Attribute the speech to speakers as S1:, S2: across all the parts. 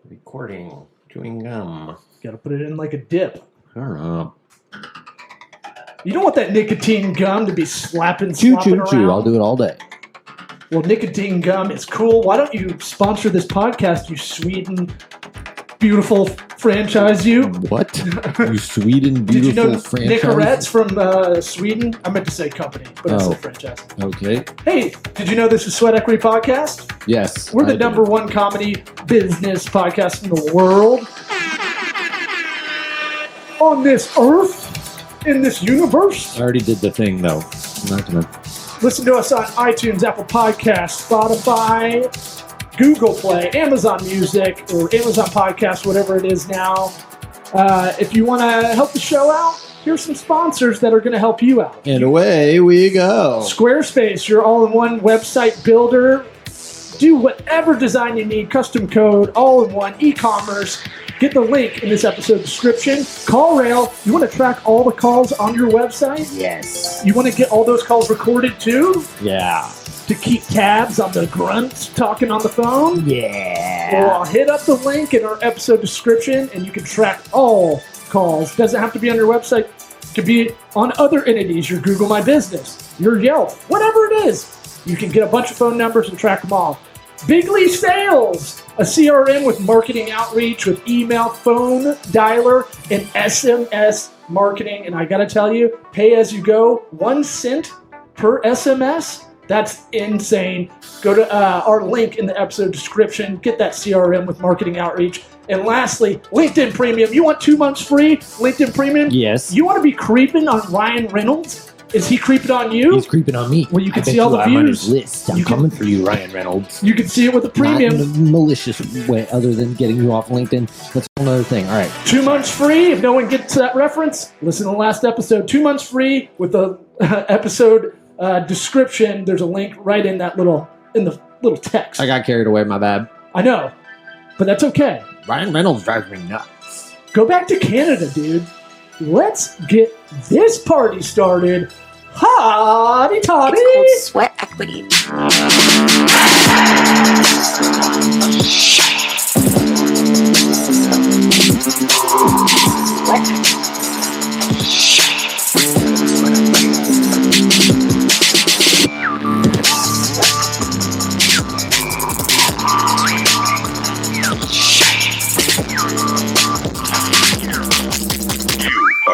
S1: Recording. Chewing gum.
S2: Gotta put it in like a dip.
S1: I don't know.
S2: You don't want that nicotine gum to be slopping around.
S1: I'll do it all day.
S2: Well, nicotine gum is cool. Why don't you sponsor this podcast, you Sweden beautiful franchise, you?
S1: What? You Sweden
S2: Did you know
S1: franchise?
S2: Nicorette's from Sweden? I meant to say company, but I said franchise.
S1: Okay.
S2: Hey, did you know this is Sweat Equity Podcast?
S1: Yes.
S2: We're the number one comedy business podcast in the world. On this earth, in this universe.
S1: I already did the thing, though. I'm not gonna...
S2: Listen to us on iTunes, Apple Podcasts, Spotify, Google Play, Amazon Music, or Amazon Podcasts, whatever it is now. If you want to help the show out, here's some sponsors that are going to help you out.
S1: And away we go.
S2: Squarespace, your all-in-one website builder. Do whatever design you need, custom code, all-in-one, e-commerce. Get the link in this episode description. CallRail, you want to track all the calls on your website?
S1: Yes.
S2: You want to get all those calls recorded too?
S1: Yeah.
S2: To keep tabs on the grunts talking on the phone?
S1: Yeah.
S2: Well, hit up the link in our episode description and you can track all calls. Doesn't have to be on your website. It could be on other entities, your Google My Business, your Yelp, whatever it is. You can get a bunch of phone numbers and track them all. Bigly Sales, a CRM with marketing outreach with email, phone, dialer, and SMS marketing. And I got to tell you, pay as you go, 1 cent per SMS. That's insane. Go to our link in the episode description. Get that CRM with marketing outreach. And lastly, LinkedIn Premium. You want 2 months free? LinkedIn Premium?
S1: Yes.
S2: You want to be creeping on Ryan Reynolds? Is he creeping on you?
S1: He's creeping on me.
S2: Well, you can see all the views.
S1: I'm on his list. I'm coming for you, Ryan Reynolds.
S2: You can see it with the premium.
S1: Not in a malicious way, other than getting you off LinkedIn. That's another thing. All right.
S2: 2 months free. If no one gets that reference, listen to the last episode. 2 months free with the episode description. There's a link right in that little text.
S1: I got carried away. My bad.
S2: I know, but that's okay.
S1: Ryan Reynolds drives me nuts.
S2: Go back to Canada, dude. Let's get this party started. Hotty toddy.
S3: It's called Sweat Equity.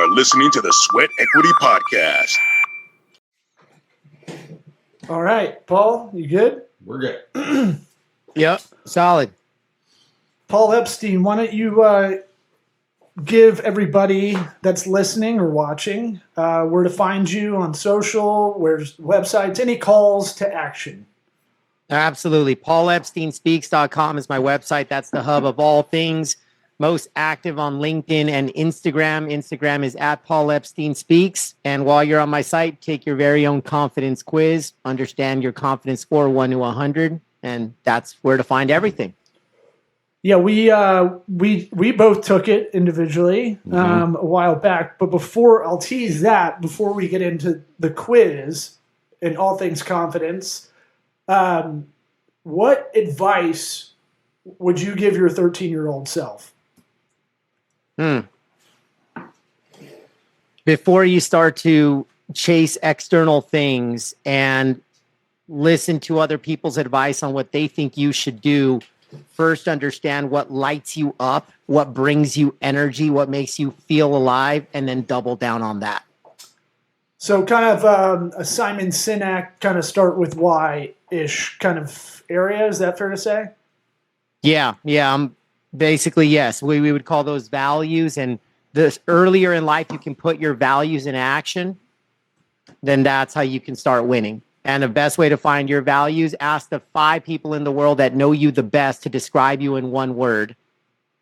S4: Listening to the Sweat Equity Podcast.
S2: All right, Paul, you good?
S1: We're good.
S5: Yep, solid.
S2: Paul Epstein, why don't you give everybody that's listening or watching where to find you on social, where's websites, any calls to action?
S5: Absolutely. PaulEpsteinSpeaks.com is my website. That's the hub of all things. Most active on LinkedIn and Instagram. Instagram is at Paul Epstein Speaks. And while you're on my site, take your very own confidence quiz. Understand your confidence score 1 to 100. And that's where to find everything.
S2: Yeah, we both took it individually a while back. But I'll tease that before we get into the quiz and all things confidence. What advice would you give your 13-year-old self?
S5: Before you start to chase external things and listen to other people's advice on what they think you should do, first understand what lights you up, what brings you energy, what makes you feel alive, and then double down on that. So
S2: kind of a Simon Sinek kind of start with why-ish kind of area. Is that fair to say? Yeah.
S5: Basically, yes. We would call those values. And the earlier in life you can put your values in action, then that's how you can start winning. And the best way to find your values, ask the 5 people in the world that know you the best to describe you in one word.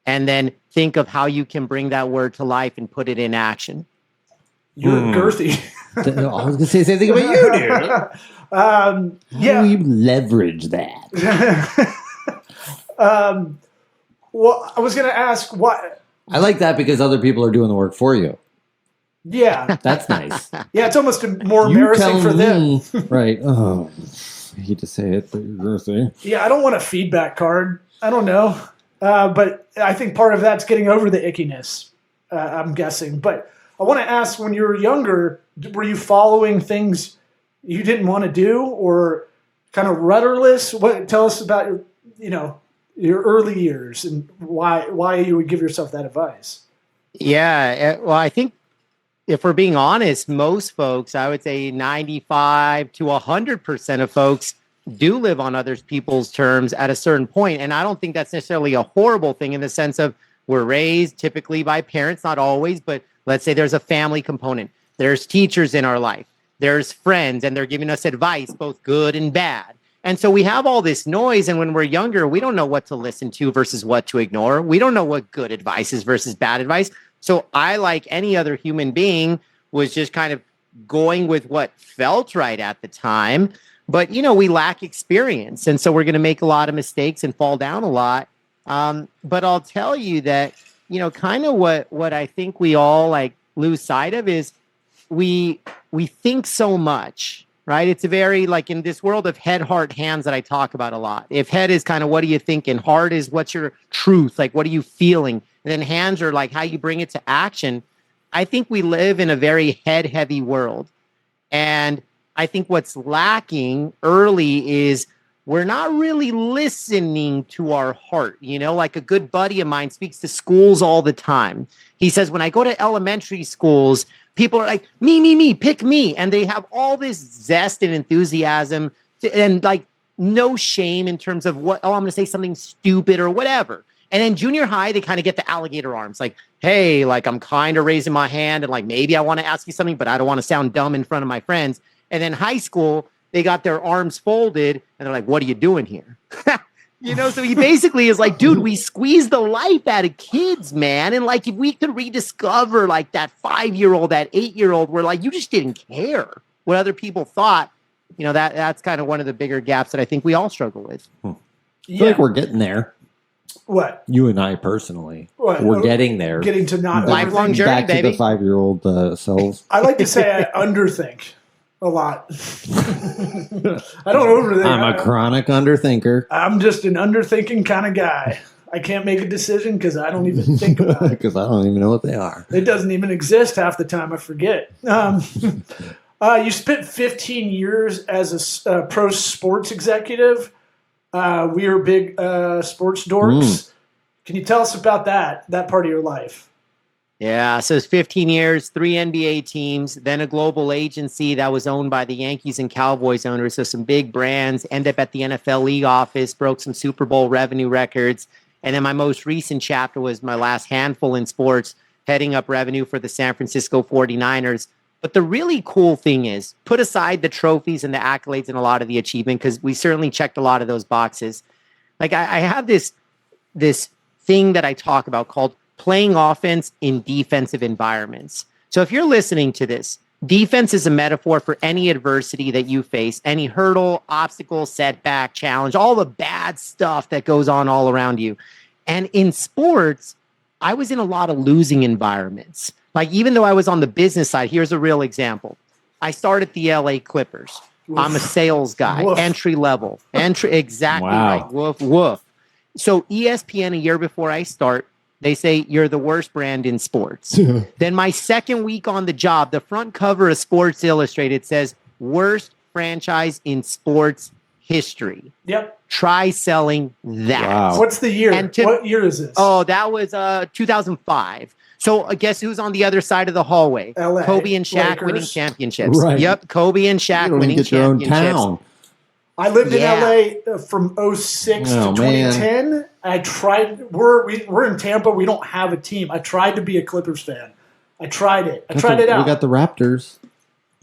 S5: And then think of how you can bring that word to life and put it in action.
S2: You're girthy.
S1: I was going to say the same thing about you, dude. How do you leverage that?
S2: Well, I was going to ask what.
S1: I like that because other people are doing the work for you.
S2: Yeah.
S1: That's nice.
S2: Yeah, it's almost more embarrassing for them.
S1: Right. Oh, I hate to say it, but you're girthy.
S2: Yeah, I don't want a feedback card. I don't know. But I think part of that's getting over the ickiness, I'm guessing. But I want to ask, when you were younger, were you following things you didn't want to do or kind of rudderless? Tell us about your early years and why you would give yourself that advice.
S5: Yeah. Well, I think if we're being honest, most folks, I would say 95 to 100% of folks do live on other people's terms at a certain point. And I don't think that's necessarily a horrible thing in the sense of we're raised typically by parents, not always, but let's say there's a family component. There's teachers in our life. There's friends, and they're giving us advice, both good and bad. And so we have all this noise. And when we're younger, we don't know what to listen to versus what to ignore. We don't know what good advice is versus bad advice. So I, like any other human being, was just kind of going with what felt right at the time. But, we lack experience. And so we're going to make a lot of mistakes and fall down a lot. But I'll tell you that, kind of what I think we all lose sight of is we think so much, right? It's a very, in this world of head, heart, hands that I talk about a lot. If head is kind of what are you thinking? Heart is what's your truth? What are you feeling? And then hands are how you bring it to action. I think we live in a very head-heavy world. And I think what's lacking early is we're not really listening to our heart. A good buddy of mine speaks to schools all the time. He says, when I go to elementary schools, people are like, me, pick me. And they have all this zest and enthusiasm and no shame in terms of I'm going to say something stupid or whatever. And then junior high, they kind of get the alligator arms. Hey, I'm kind of raising my hand and maybe I want to ask you something, but I don't want to sound dumb in front of my friends. And then high school, they got their arms folded and they're like, what are you doing here? So he basically is dude, we squeeze the life out of kids, man. And if we could rediscover that 5-year-old, that 8-year-old, where you just didn't care what other people thought, that's kind of one of the bigger gaps that I think we all struggle with.
S1: I feel like we're getting there.
S2: What?
S1: You and I personally.
S2: What?
S1: We're getting there.
S2: Getting to not
S5: lifelong journey,
S1: back
S5: baby.
S1: to the 5-year-old selves.
S2: I like to say I underthink a lot. I don't overthink.
S1: I'm a chronic underthinker.
S2: I'm just an underthinking kind of guy. I can't make a decision because I don't even think about it.
S1: Because I don't even know what they are.
S2: It doesn't even exist half the time. I forget. You spent 15 years as a pro sports executive. We were big sports dorks. Can you tell us about that part of your life?
S5: Yeah, so it's 15 years, 3 NBA teams, then a global agency that was owned by the Yankees and Cowboys owners. So some big brands, end up at the NFL league office, broke some Super Bowl revenue records. And then my most recent chapter was my last handful in sports, heading up revenue for the San Francisco 49ers. But the really cool thing is, put aside the trophies and the accolades and a lot of the achievement, because we certainly checked a lot of those boxes. I have this thing that I talk about called playing offense in defensive environments. So if you're listening to this, defense is a metaphor for any adversity that you face, any hurdle, obstacle, setback, challenge, all the bad stuff that goes on all around you. And in sports, I was in a lot of losing environments. Even though I was on the business side, here's a real example. I started the LA Clippers. Woof. I'm a sales guy, woof. Entry level. Exactly
S1: wow.
S5: Right. Woof, woof. So ESPN, a year before I start, they say, you're the worst brand in sports. Then my second week on the job, the front cover of Sports Illustrated says, worst franchise in sports history.
S2: Yep.
S5: Try selling that.
S2: Wow. What's the year? What year is this?
S5: Oh, that was 2005. So guess who's on the other side of the hallway?
S2: LA.
S5: Kobe and Shaq
S2: Lakers.
S5: Winning championships.
S1: Right.
S5: Yep, Kobe and Shaq winning
S1: get your own
S5: championships.
S1: town.
S2: I lived in LA from 06 to 2010. Man. I tried. We're in Tampa. We don't have a team. I tried to be a Clippers fan. I tried it. I tried it out.
S1: We got the Raptors.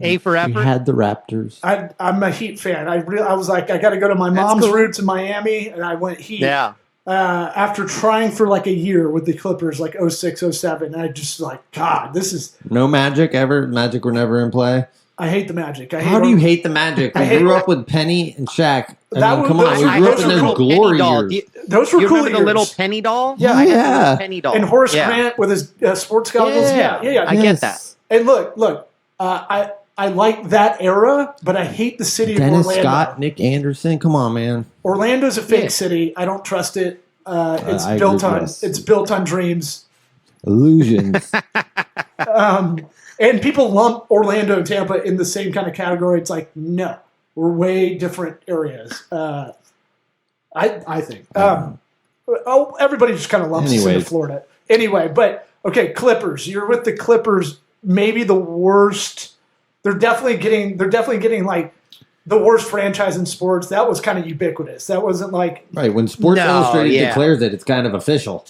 S5: A for effort.
S1: We had the Raptors.
S2: I'm a Heat fan. I was like, I got to go to my mom's roots in Miami, and I went Heat.
S5: Yeah.
S2: After trying for a year with the Clippers, 06, 07, I just God, this is
S1: no Magic ever. Magic were never in play.
S2: I hate the Magic.
S1: How do you hate the Magic? We grew up with Penny and Shaq. Come on, we grew up in those glory years.
S2: Those were
S5: cool. You
S2: cool
S5: remember the little penny doll?
S2: Yeah,
S5: I got the penny doll.
S2: And Horace Grant with his sports goggles. Yeah.
S5: I get that.
S2: And look, I like that era, but I hate the city of
S1: Dennis
S2: Orlando.
S1: Scott, Nick Anderson. Come on, man.
S2: Orlando's a fake city. I don't trust it. It's built on dreams.
S1: Illusions.
S2: And people lump Orlando and Tampa in the same kind of category. It's like, no, we're way different areas. I think. Everybody just kind of lumps us into Florida. Anyway, but okay, Clippers. You're with the Clippers. Maybe the worst. They're definitely getting like the worst franchise in sports. That was kind of ubiquitous. That wasn't like
S1: right when Sports Illustrated declares it, it's kind of official.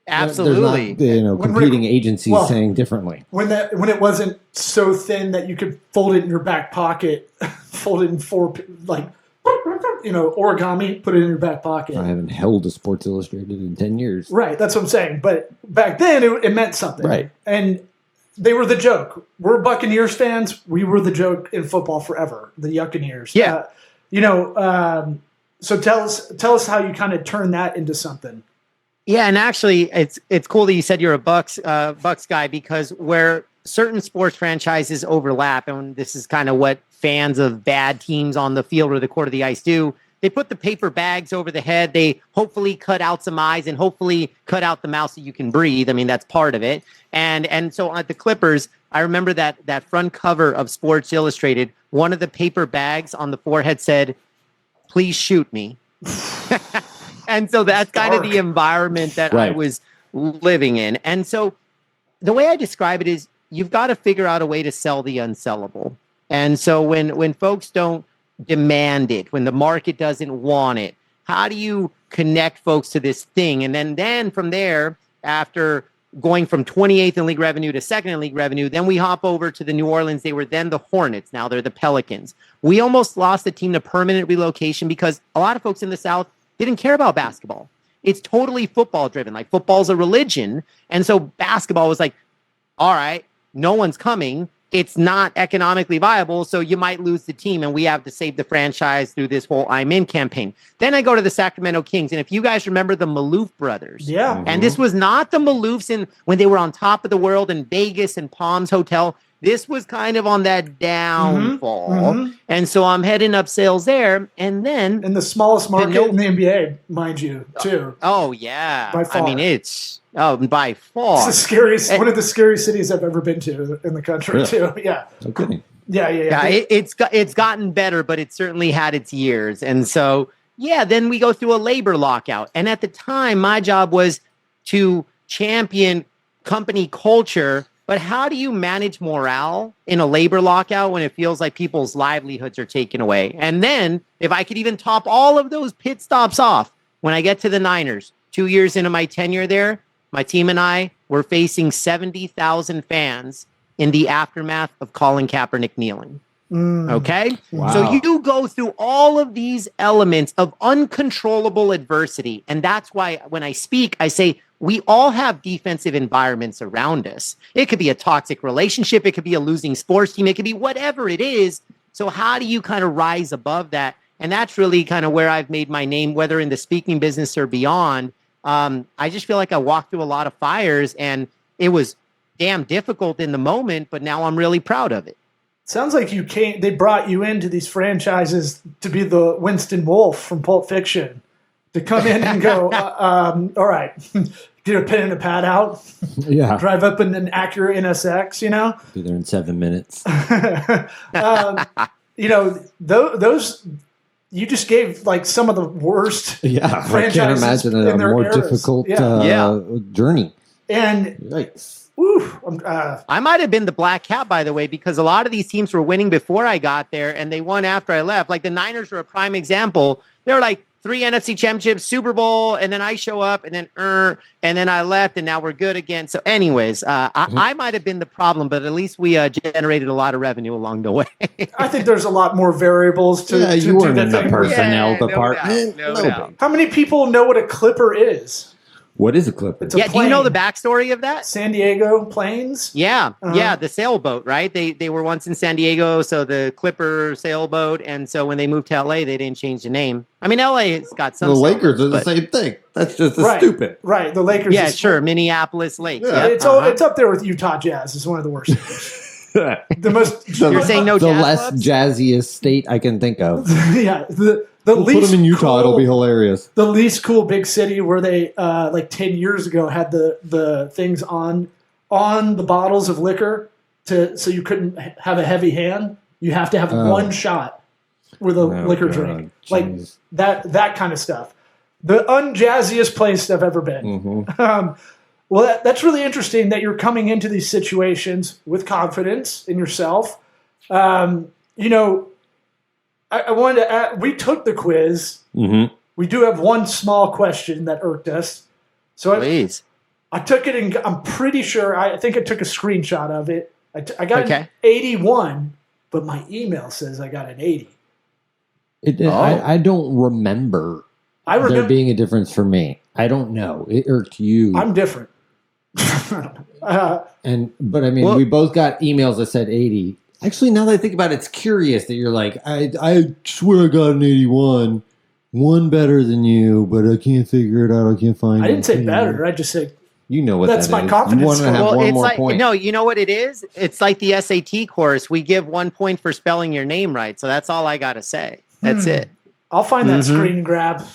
S5: Absolutely.
S1: There's not, competing agencies saying differently.
S2: When it wasn't so thin that you could fold it in your back pocket, fold it in four, like, origami, put it in your back pocket.
S1: I haven't held a Sports Illustrated in 10 years.
S2: Right, that's what I'm saying. But back then, it meant something.
S1: Right.
S2: And they were the joke. We're Buccaneers fans. We were the joke in football forever, the Yuccaneers.
S5: Yeah.
S2: So tell us how you kind of turn that into something.
S5: Yeah, and actually, it's cool that you said you're a Bucks guy, because where certain sports franchises overlap, and this is kind of what fans of bad teams on the field or the court of the ice do. They put the paper bags over the head. They hopefully cut out some eyes and hopefully cut out the mouth so you can breathe. I mean, that's part of it. And so at the Clippers, I remember that front cover of Sports Illustrated, one of the paper bags on the forehead said, "Please shoot me." And so that's kind of the environment that I was living in. And so the way I describe it is you've got to figure out a way to sell the unsellable. And so when folks don't demand it, when the market doesn't want it, how do you connect folks to this thing? And then from there, after going from 28th in league revenue to second in league revenue, then we hop over to the New Orleans. They were then the Hornets. Now they're the Pelicans. We almost lost the team to permanent relocation because a lot of folks in the South didn't care about basketball. It's totally football driven. Like, football's a religion. And so basketball was like, all right, no one's coming. It's not economically viable, so you might lose the team, and we have to save the franchise through this whole I'm In campaign. Then I go to the Sacramento Kings, and if you guys remember the Maloof brothers, and this was not the Maloofs when they were on top of the world in Vegas and Palms Hotel. This was kind of on that downfall. And so I'm heading up sales there. And then
S2: in the smallest market in the NBA, mind you, too.
S5: Oh, yeah.
S2: By far.
S5: I mean, it's by far.
S2: It's the scariest, one of the scariest cities I've ever been to in the country, too. Yeah.
S1: Okay.
S2: Yeah.
S5: It's gotten better, but it certainly had its years. And so, then we go through a labor lockout. And at the time, my job was to champion company culture. But how do you manage morale in a labor lockout when it feels like people's livelihoods are taken away? And then if I could even top all of those pit stops off, when I get to the Niners, 2 years into my tenure there, my team and I were facing 70,000 fans in the aftermath of Colin Kaepernick kneeling. Okay?
S1: Wow.
S5: So you go through all of these elements of uncontrollable adversity. And that's why when I speak, I say, we all have defensive environments around us. It could be a toxic relationship. It could be a losing sports team. It could be whatever it is. So how do you kind of rise above that? And that's really kind of where I've made my name, whether in the speaking business or beyond. I just feel like I walked through a lot of fires, and it was damn difficult in the moment, but now I'm really proud of it.
S2: Sounds like they brought you into these franchises to be the Winston Wolfe from Pulp Fiction, to come in and go, all right, get a pen and a pad out, drive up in an Acura NSX,
S1: Be there in 7 minutes.
S2: Those you just gave like some of the worst franchises.
S1: I can't imagine a more difficult journey.
S2: And
S5: I might have been the black cat, by the way, because a lot of these teams were winning before I got there, and they won after I left. Like the Niners were a prime example. They were like 3 NFC championships, Super Bowl, and then I show up, and then I left, and now we're good again. So anyways, I might have been the problem, but at least we generated a lot of revenue along the way.
S2: I think there's a lot more variables to
S1: you weren't in the
S2: thing.
S1: personnel department.
S5: No doubt.
S2: How many people know what a Clipper is?
S1: What is a Clipper?
S2: It's a
S5: do you know the backstory of that?
S2: San Diego planes?
S5: Yeah, the sailboat, right? They were once in San Diego, so the Clipper sailboat, and so when they moved to LA, they didn't change the name. I mean, LA has got some.
S1: The Lakers are the same thing. That's just stupid.
S2: Right, the Lakers.
S5: Yeah, sure. Minneapolis Lakes.
S2: Yeah, it's up there with Utah Jazz. It's one of the worst. You're
S5: saying no
S1: the
S5: jazz
S1: less
S5: clubs?
S1: jazziest state I can think of.
S2: Yeah,
S1: We'll put them in Utah. It'll be hilarious.
S2: The least cool big city where they, like 10 years ago, had the things on the bottles of liquor so you couldn't have a heavy hand. You have to have one shot with a liquor drink. Geez. Like that kind of stuff. The unjazziest place I've ever been.
S1: Mm-hmm.
S2: Well, that's really interesting that you're coming into these situations with confidence in yourself. You know, I wanted to add, we took the quiz.
S1: Mm-hmm.
S2: We do have one small question that irked us. So
S5: Please.
S2: I took it and I'm pretty sure, I think I took a screenshot of it. I got an 81, but my email says I got an 80.
S1: I don't remember there being a difference for me. I don't know. It irked you.
S2: I'm different.
S1: But I mean, we both got emails that said 80. Actually, now that I think about it, it's curious that you're like, I swear I got an 81. One better than you, but I can't figure it out. I can't find it.
S2: I didn't say better. I just said,
S1: you know what
S2: that's my confidence.
S1: You want to have one more point.
S5: No, you know what it is? It's like the SAT course. We give 1 point for spelling your name right. So that's all I got to say. That's it.
S2: I'll find that screen grab.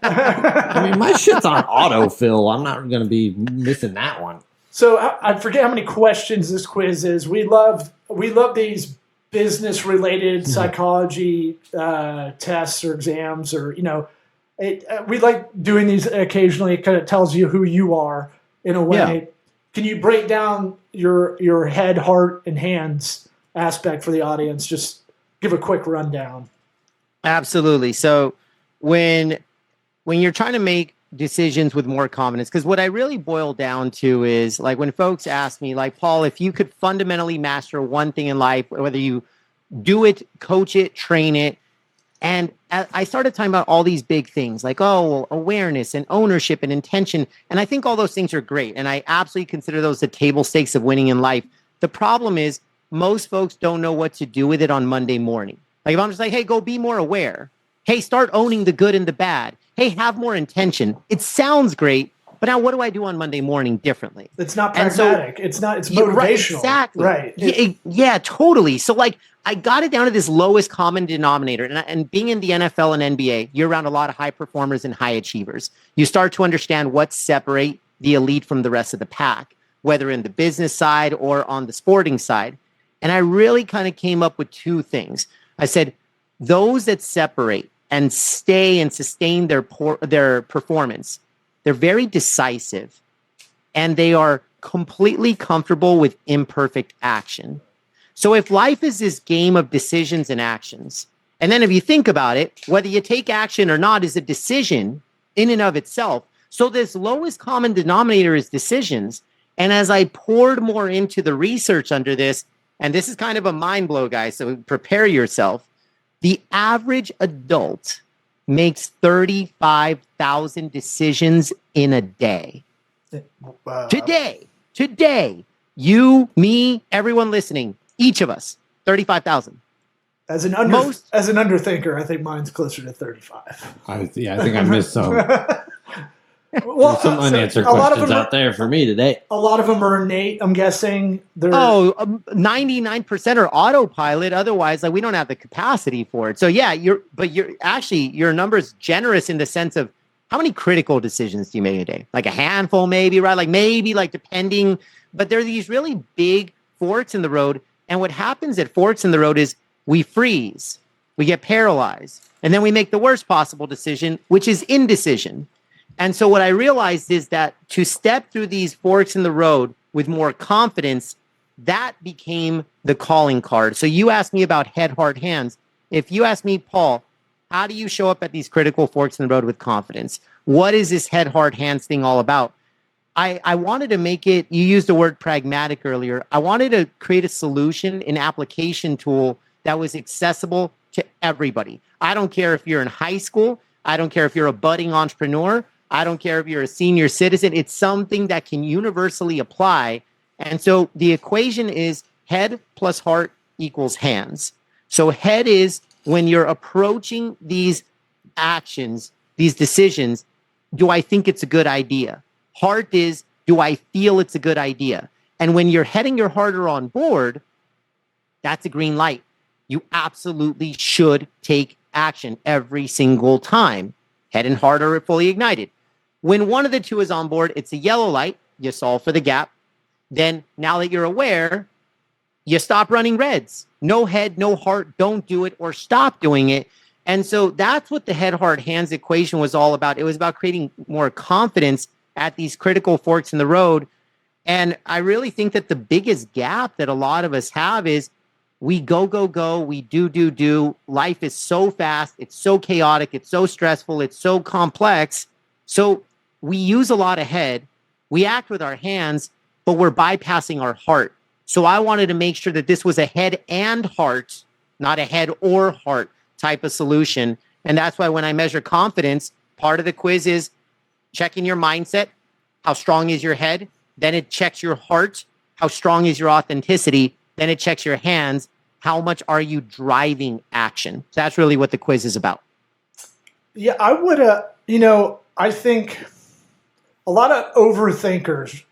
S1: I mean, my shit's on autofill. I'm not going to be missing that one.
S2: So I forget how many questions this quiz is. We love these business-related psychology tests or exams, or we like doing these occasionally. It kind of tells you who you are in a way.
S5: Yeah.
S2: Can you break down your head, heart, and hands aspect for the audience? Just give a quick rundown.
S5: Absolutely. So when you're trying to make decisions with more confidence, because what I really boil down to is like when folks ask me, like, Paul, if you could fundamentally master one thing in life, whether you do it, coach it, train it, and I started talking about all these big things like, awareness and ownership and intention. And I think all those things are great. And I absolutely consider those the table stakes of winning in life. The problem is most folks don't know what to do with it on Monday morning. Like if I'm just like, hey, go be more aware. Hey, start owning the good and the bad. Hey, have more intention. It sounds great, but now what do I do on Monday morning differently?
S2: It's not pragmatic. It's motivational.
S5: Right, exactly.
S2: Right.
S5: Yeah, totally. So like I got it down to this lowest common denominator. And being in the NFL and NBA, you're around a lot of high performers and high achievers. You start to understand what separate the elite from the rest of the pack, whether in the business side or on the sporting side. And I really kind of came up with two things. I said, those that separate and stay and sustain their performance, they're very decisive and they are completely comfortable with imperfect action. So if life is this game of decisions and actions, and then if you think about it, whether you take action or not is a decision in and of itself. So this lowest common denominator is decisions. And as I poured more into the research under this, and this is kind of a mind blow, guys, so prepare yourself. The average adult makes 35,000 decisions in a day.
S2: Wow.
S5: Today, you, me, everyone listening, each of us, 35,000.
S2: As an underthinker, I think mine's closer to 35.
S1: I think I missed some.
S2: Well,
S1: there's some unanswered questions out there for me today.
S2: A lot of them are innate, I'm guessing.
S5: 99% are autopilot. Otherwise, like we don't have the capacity for it. So yeah, your number's generous in the sense of how many critical decisions do you make a day? Like a handful, maybe, right? Like maybe, like depending. But there are these really big forks in the road. And what happens at forks in the road is we freeze, we get paralyzed, and then we make the worst possible decision, which is indecision. And so what I realized is that to step through these forks in the road with more confidence, that became the calling card. So you asked me about head, heart, hands. If you ask me, Paul, how do you show up at these critical forks in the road with confidence? What is this head, heart, hands thing all about? I wanted to make it, you used the word pragmatic earlier. I wanted to create a solution, an application tool that was accessible to everybody. I don't care if you're in high school. I don't care if you're a budding entrepreneur. I don't care if you're a senior citizen. It's something that can universally apply. And so the equation is head plus heart equals hands. So head is when you're approaching these actions, these decisions, do I think it's a good idea? Heart is, do I feel it's a good idea? And when your head and your heart are on board, that's a green light. You absolutely should take action every single time. Head and heart are fully ignited. When one of the two is on board, it's a yellow light. You solve for the gap. Then now that you're aware, you stop running reds. No head, no heart, don't do it or stop doing it. And so that's what the head, heart, hands equation was all about. It was about creating more confidence at these critical forks in the road. And I really think that the biggest gap that a lot of us have is we go, we do. Life is so fast. It's so chaotic. It's so stressful. It's so complex. So we use a lot of head. We act with our hands, but we're bypassing our heart. So I wanted to make sure that this was a head and heart, not a head or heart type of solution. And that's why when I measure confidence, part of the quiz is checking your mindset. How strong is your head? Then it checks your heart. How strong is your authenticity? Then it checks your hands. How much are you driving action? So that's really what the quiz is about.
S2: Yeah, I would, I think a lot of overthinkers,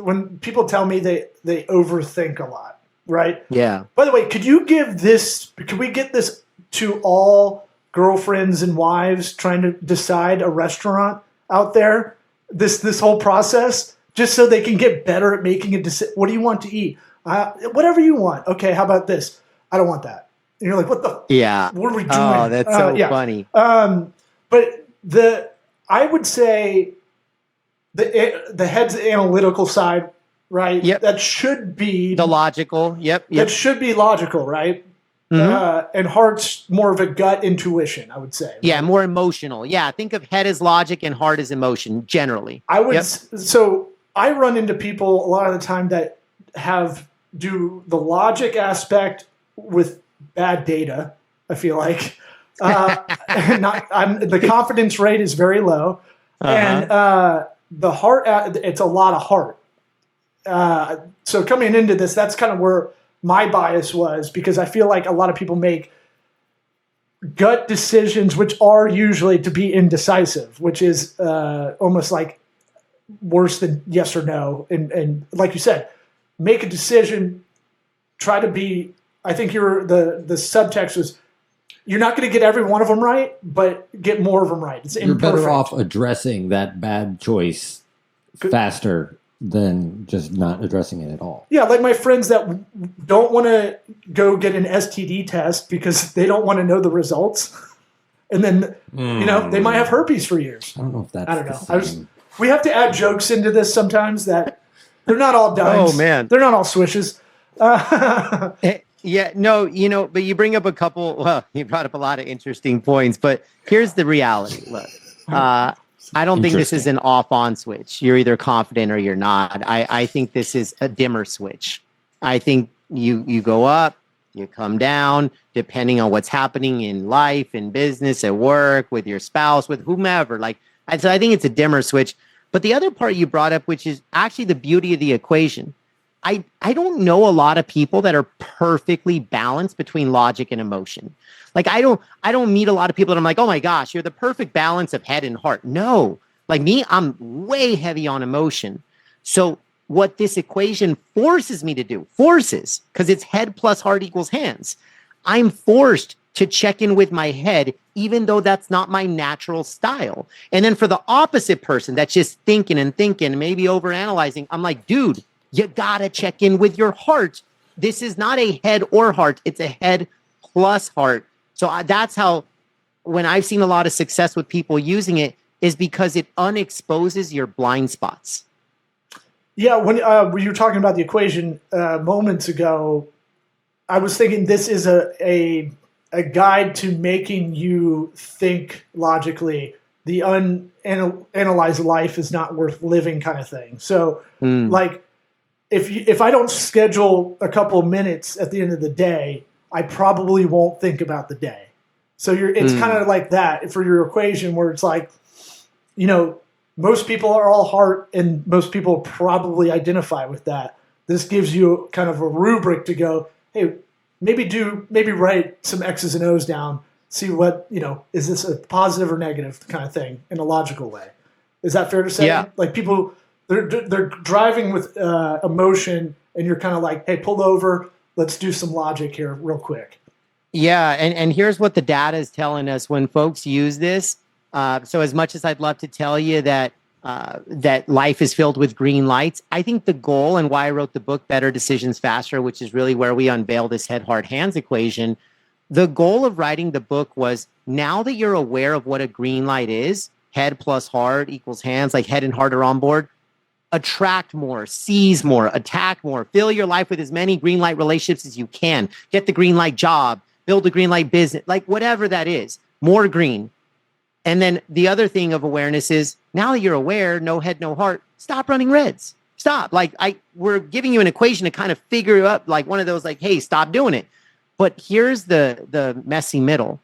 S2: when people tell me they overthink a lot, right?
S5: Yeah.
S2: By the way, could we get this to all girlfriends and wives trying to decide a restaurant out there? This whole process, just so they can get better at making a decision. What do you want to eat? Whatever you want. Okay, how about this? I don't want that. And you're like, what the?
S5: Yeah.
S2: What are we doing?
S5: Oh, that's so funny.
S2: But I would say the head's analytical side, right?
S5: Yep.
S2: That should be
S5: the logical. Yep.
S2: That should be logical, right? Mm-hmm. And heart's more of a gut intuition, I would say. Right?
S5: Yeah, more emotional. Yeah, think of head as logic and heart as emotion, generally.
S2: So I run into people a lot of the time that do the logic aspect with bad data, I feel like. The confidence rate is very low. And the heart, it's a lot of heart. So coming into this, that's kind of where my bias was, because I feel like a lot of people make gut decisions, which are usually to be indecisive, which is almost like worse than yes or no. And like you said, make a decision, try to be, I think the subtext was, you're not going to get every one of them right, but get more of them right. It's
S1: You're
S2: imperfect.
S1: better off addressing that bad choice faster than just not addressing it at all.
S2: Yeah, like my friends that don't want to go get an STD test because they don't want to know the results. And then, they might have herpes for years.
S1: I don't know if that's
S2: I don't know. We have to add jokes into this sometimes that they're not all dimes.
S5: Oh, man.
S2: They're not all swishes.
S5: Yeah, no, but you bring up you brought up a lot of interesting points, but here's the reality. Look, I don't think this is an off-on switch. You're either confident or you're not. I think this is a dimmer switch. I think you go up, you come down, depending on what's happening in life, in business, at work, with your spouse, with whomever. So I think it's a dimmer switch. But the other part you brought up, which is actually the beauty of the equation, I don't know a lot of people that are perfectly balanced between logic and emotion. Like I don't meet a lot of people that I'm like, oh my gosh, you're the perfect balance of head and heart. No, like me, I'm way heavy on emotion. So what this equation forces me to do, because it's head plus heart equals hands. I'm forced to check in with my head, even though that's not my natural style. And then for the opposite person that's just thinking and maybe overanalyzing, I'm like, dude, you gotta check in with your heart. This is not a head or heart. It's a head plus heart. So that's how, when I've seen a lot of success with people using it, is because it unexposes your blind spots.
S2: Yeah, when you were talking about the equation moments ago, I was thinking this is a guide to making you think logically. The unanalyzed life is not worth living kind of thing. So, like, if I don't schedule a couple of minutes at the end of the day, I probably won't think about the day. So it's kind of like that for your equation, where it's like, most people are all heart, and most people probably identify with that. This gives you kind of a rubric to go, hey, maybe write some X's and O's down, see what, is this a positive or negative kind of thing in a logical way. Is that fair to say?
S5: Yeah.
S2: Like people, they're driving with emotion, and you're kind of like, hey, pull over, let's do some logic here real quick.
S5: Yeah, and here's what the data is telling us when folks use this. So as much as I'd love to tell you that that life is filled with green lights, I think the goal and why I wrote the book Better Decisions Faster, which is really where we unveil this head, heart, hands equation. The goal of writing the book was, now that you're aware of what a green light is, head plus heart equals hands, like head and heart are on board, attract more, seize more, attack more, fill your life with as many green light relationships as you can, get the green light job, build a green light business, like whatever that is, more green. And then the other thing of awareness is, now that you're aware, no head, no heart, stop running reds. Stop. We're giving you an equation to kind of figure out, like one of those, like, hey, stop doing it. But here's the messy middle.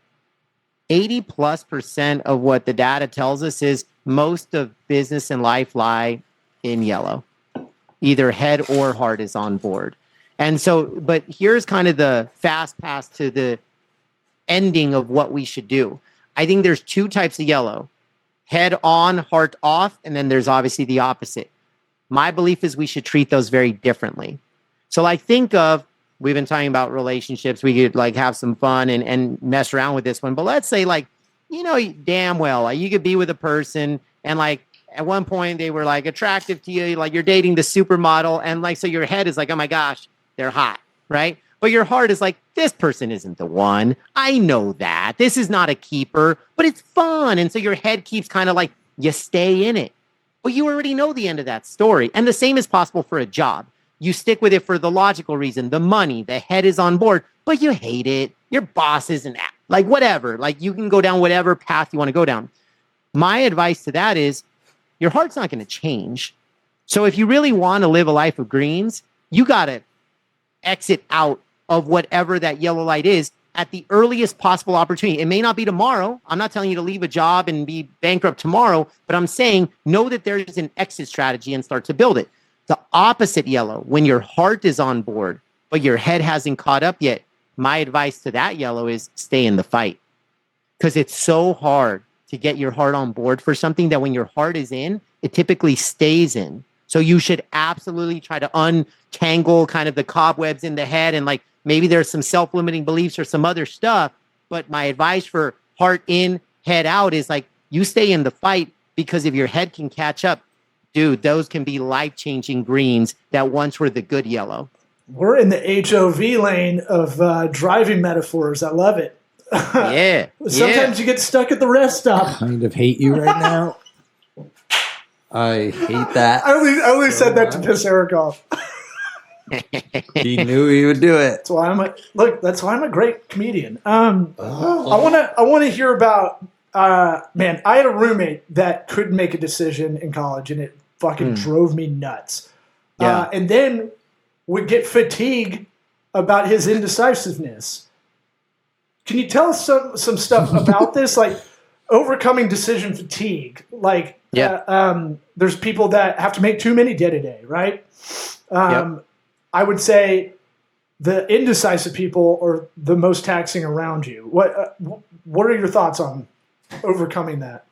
S5: 80+% of what the data tells us is most of business and life lie in yellow. Either head or heart is on board. And so, but here's kind of the fast pass to the ending of what we should do. I think there's two types of yellow: head on, heart off, and then there's obviously the opposite. My belief is we should treat those very differently. So like, think of, we've been talking about relationships. We could like have some fun and mess around with this one. But let's say, like, you know, damn well, like, you could be with a person and like at one point they were like attractive to you, like you're dating the supermodel, and like, so your head is like, oh my gosh, they're hot, right? But your heart is like, this person isn't the one. I know that. This is not a keeper, but it's fun. And so your head keeps kind of like, you stay in it. But you already know the end of that story. And the same is possible for a job. You stick with it for the logical reason, the money, the head is on board, but you hate it. Your boss isn't, like, whatever. Like, you can go down whatever path you want to go down. My advice to that is, your heart's not going to change. So if you really want to live a life of greens, you got to exit out of whatever that yellow light is at the earliest possible opportunity. It may not be tomorrow. I'm not telling you to leave a job and be bankrupt tomorrow, but I'm saying know that there's an exit strategy and start to build it. The opposite yellow, when your heart is on board, but your head hasn't caught up yet, my advice to that yellow is stay in the fight. Because it's so hard to get your heart on board for something that when your heart is in, it typically stays in. So you should absolutely try to untangle kind of the cobwebs in the head, and like maybe there's some self-limiting beliefs or some other stuff. But my advice for heart in, head out is like, you stay in the fight, because if your head can catch up, dude, those can be life-changing greens that once were the good yellow.
S2: We're in the HOV lane of driving metaphors. I love it.
S5: Yeah.
S2: Sometimes you get stuck at the rest stop.
S1: I kind of hate you right now. I hate that.
S2: I only said that to piss Eric off.
S1: He knew he would do it.
S2: That's why I'm a great comedian. I want to hear about. Man, I had a roommate that couldn't make a decision in college, and it fucking drove me nuts.
S5: Yeah.
S2: And then would get fatigued about his indecisiveness. Can you tell us some stuff about this, like overcoming decision fatigue? Like, there's people that have to make too many day-to-day, right? I would say the indecisive people are the most taxing around you. What are your thoughts on overcoming that?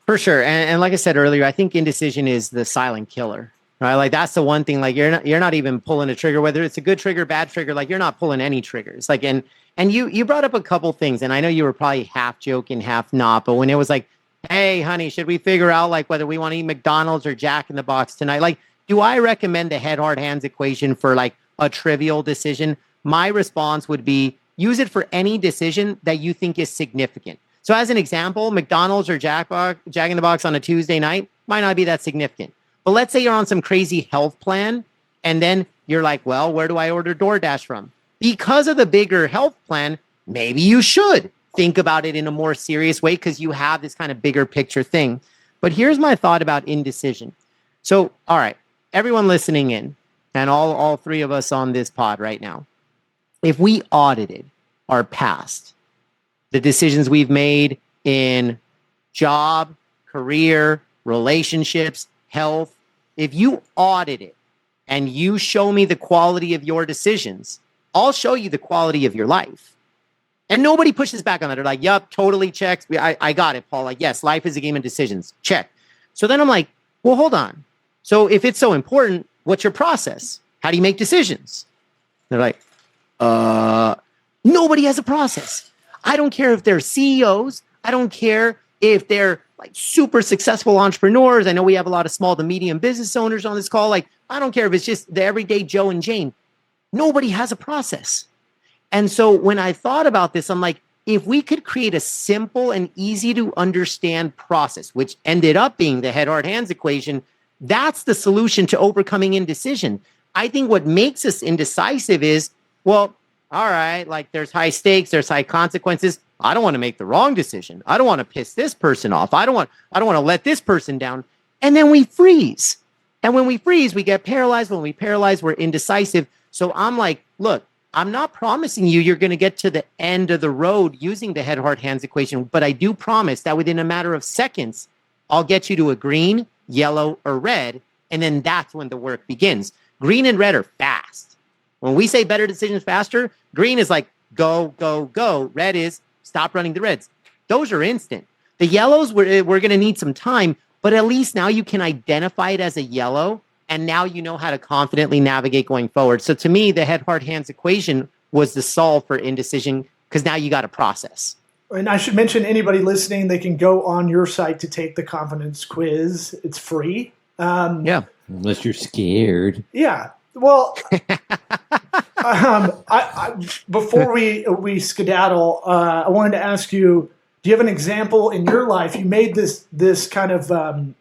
S5: For sure. And like I said earlier, I think indecision is the silent killer, right? Like, that's the one thing, like, you're not even pulling a trigger, whether it's a good trigger, bad trigger, like, you're not pulling any triggers. Like, and you brought up a couple things, and I know you were probably half joking, half not, but when it was like, hey, honey, should we figure out like whether we want to eat McDonald's or Jack in the Box tonight? Like, do I recommend the head, heart, hands equation for like a trivial decision? My response would be, use it for any decision that you think is significant. So as an example, McDonald's or Jack in the Box on a Tuesday night might not be that significant. But let's say you're on some crazy health plan, and then you're like, well, where do I order DoorDash from? Because of the bigger health plan, maybe you should think about it in a more serious way, because you have this kind of bigger picture thing. But here's my thought about indecision. So, all right, everyone listening in, and all three of us on this pod right now, if we audited our past, the decisions we've made in job, career, relationships, health, if you audit it and you show me the quality of your decisions, I'll show you the quality of your life. And nobody pushes back on that. They're like, yup, totally checks. I got it, Paul. Like, yes, life is a game of decisions. Check. So then I'm like, well, hold on. So if it's so important, what's your process? How do you make decisions? They're like, Nobody has a process. I don't care if they're CEOs. I don't care if they're like super successful entrepreneurs. I know we have a lot of small to medium business owners on this call. Like, I don't care if it's just the everyday Joe and Jane. Nobody has a process. And so when I thought about this, I'm like, if we could create a simple and easy to understand process, which ended up being the head, heart, hands equation, that's the solution to overcoming indecision. I think what makes us indecisive is, well, all right, like there's high stakes, there's high consequences. I don't want to make the wrong decision. I don't want to piss this person off. I don't want to let this person down. And then we freeze. And when we freeze, we get paralyzed. When we paralyze, we're indecisive. So I'm like, look, I'm not promising you're going to get to the end of the road using the head, heart, hands equation, but I do promise that within a matter of seconds, I'll get you to a green, yellow, or red. And then that's when the work begins. Green and red are fast. When we say better decisions faster, green is like go, go, go. Red is stop running the reds. Those are instant. The yellows, we're going to need some time, but at least now you can identify it as a yellow, and now you know how to confidently navigate going forward. So to me, the head, heart, hands equation was the solve for indecision because now you got a process.
S2: And I should mention, anybody listening, they can go on your site to take the confidence quiz. It's free.
S5: Yeah.
S1: Unless you're scared.
S2: Yeah. Well, before we skedaddle, I wanted to ask you, do you have an example in your life? You made this kind of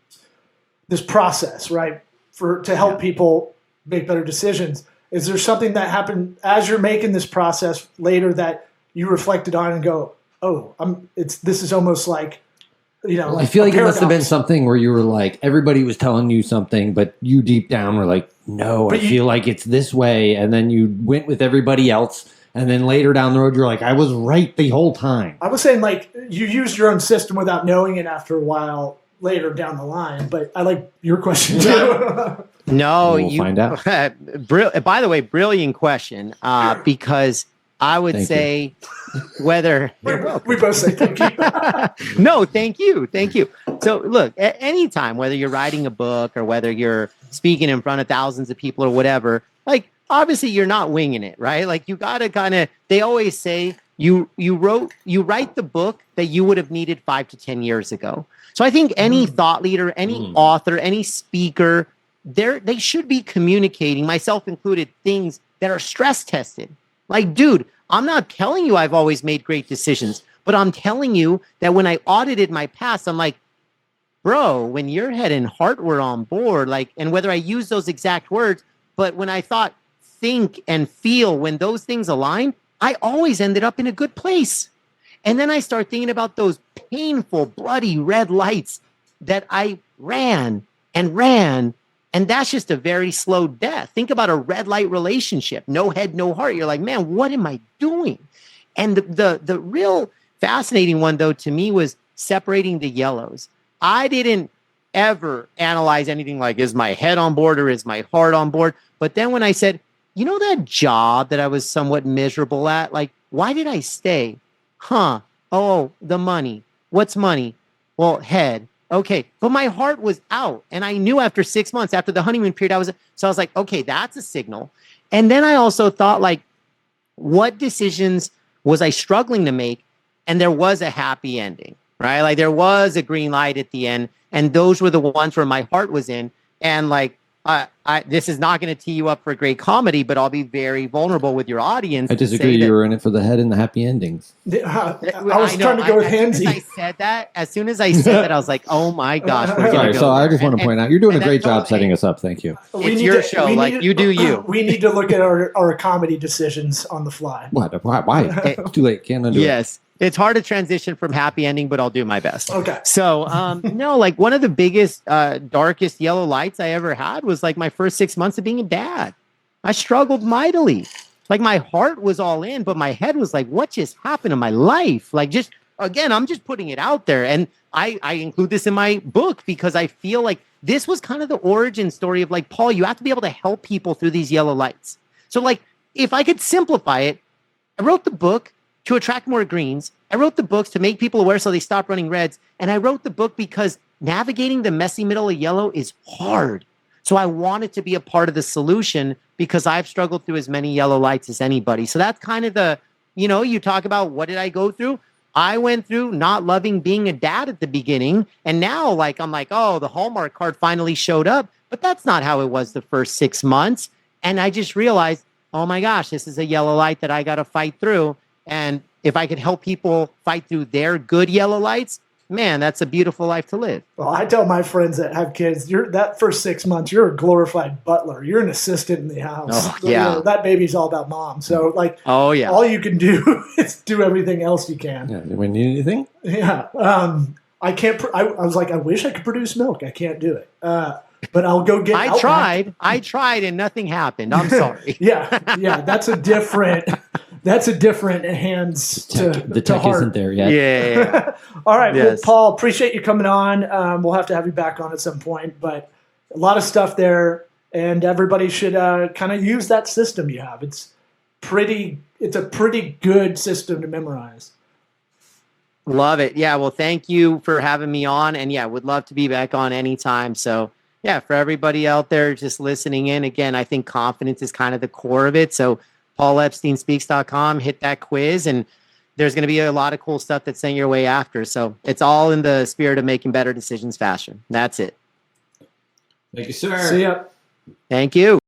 S2: this process, right, to help people make better decisions. Is there something that happened as you're making this process later that you reflected on and go, oh, this is almost like,
S1: I feel like it must have been something where you were like, everybody was telling you something, but you deep down were like, no, I feel like it's this way. And then you went with everybody else. And then later down the road, you're like, I was right the whole time.
S2: I was saying, like, you used your own system without knowing it after a while later down the line. But I like your question too.
S5: No,
S1: we'll find out.
S5: By the way, brilliant question. Because I would say whether
S2: we both say thank you.
S5: No, thank you. So look, at any time, whether you're writing a book or whether you're speaking in front of thousands of people or whatever, like obviously you're not winging it, right? Like you got to they always say you write the book that you would have needed 5 to 10 years ago. So I think any thought leader, any author, any speaker, they should be communicating, myself included, things that are stress tested. Like, dude, I'm not telling you I've always made great decisions, but I'm telling you that when I audited my past, I'm like, bro, when your head and heart were on board, like, and whether I use those exact words, but when I thought think and feel, when those things align, I always ended up in a good place. And then I start thinking about those painful, bloody red lights that I ran. And that's just a very slow death. Think about a red light relationship, no head, no heart. You're like, man, what am I doing? And the real fascinating one, though, to me was separating the yellows. I didn't ever analyze anything like, is my head on board or is my heart on board? But then when I said, that job that I was somewhat miserable at, like, why did I stay? Oh, the money. What's money? Well, head. Okay, but my heart was out, and I knew after 6 months, after the honeymoon period, I was like, okay, that's a signal. And then I also thought, like, what decisions was I struggling to make? And there was a happy ending, right? Like there was a green light at the end, and those were the ones where my heart was in. And like, this is not going to tee you up for a great comedy, but I'll be very vulnerable with your audience.
S1: I disagree. You were in it for the head and the happy endings.
S2: I was trying to go with handsy.
S5: As soon as I said that, I was like, oh my gosh.
S1: Sorry, so I just want to point out, you're doing a great job setting us up. Thank you.
S5: It's your show. You do you.
S2: We need to look at our comedy decisions on the fly.
S1: What? Why? It's too late. Can't undo it.
S5: Yes. It's hard to transition from happy ending, but I'll do my best.
S2: Okay.
S5: So, no, like one of the biggest, darkest yellow lights I ever had was like my first 6 months of being a dad. I struggled mightily. Like my heart was all in, but my head was like, what just happened to my life? Like just, again, I'm just putting it out there. And I include this in my book because I feel like this was kind of the origin story of like, Paul, you have to be able to help people through these yellow lights. So like, if I could simplify it, I wrote the book to attract more greens. I wrote the books to make people aware so they stop running reds. And I wrote the book because navigating the messy middle of yellow is hard. So I wanted to be a part of the solution because I've struggled through as many yellow lights as anybody. So that's kind of the you talk about what did I go through? I went through not loving being a dad at the beginning. And now I'm like, oh, the Hallmark card finally showed up. But that's not how it was the first 6 months. And I just realized, oh my gosh, this is a yellow light that I got to fight through. And if I could help people fight through their good yellow lights, man, that's a beautiful life to live.
S2: Well, I tell my friends that have kids, that first 6 months, you're a glorified butler. You're an assistant in the house.
S5: Oh, yeah.
S2: That baby's all about mom. So
S5: oh yeah,
S2: all you can do is do everything else you can.
S1: Yeah. Do we need anything?
S2: Yeah. I can't. I was like, I wish I could produce milk. I can't do it. But I'll go get.
S5: I tried, and nothing happened. I'm sorry.
S2: yeah. That's a different. That's a different hands
S1: The tech
S2: heart.
S1: isn't there yet.
S5: Yeah.
S2: All right.
S5: Yes.
S2: Well, Paul, appreciate you coming on. We'll have to have you back on at some point. But a lot of stuff there, and everybody should kind of use that system you have. It's a pretty good system to memorize.
S5: Love it. Yeah. Well, thank you for having me on, and would love to be back on anytime. So. Yeah, for everybody out there just listening in, again, I think confidence is kind of the core of it. So paulepsteinspeaks.com, hit that quiz, and there's going to be a lot of cool stuff that's sent your way after. So it's all in the spirit of making better decisions faster. That's it.
S1: Thank you, sir.
S2: See ya.
S5: Thank you.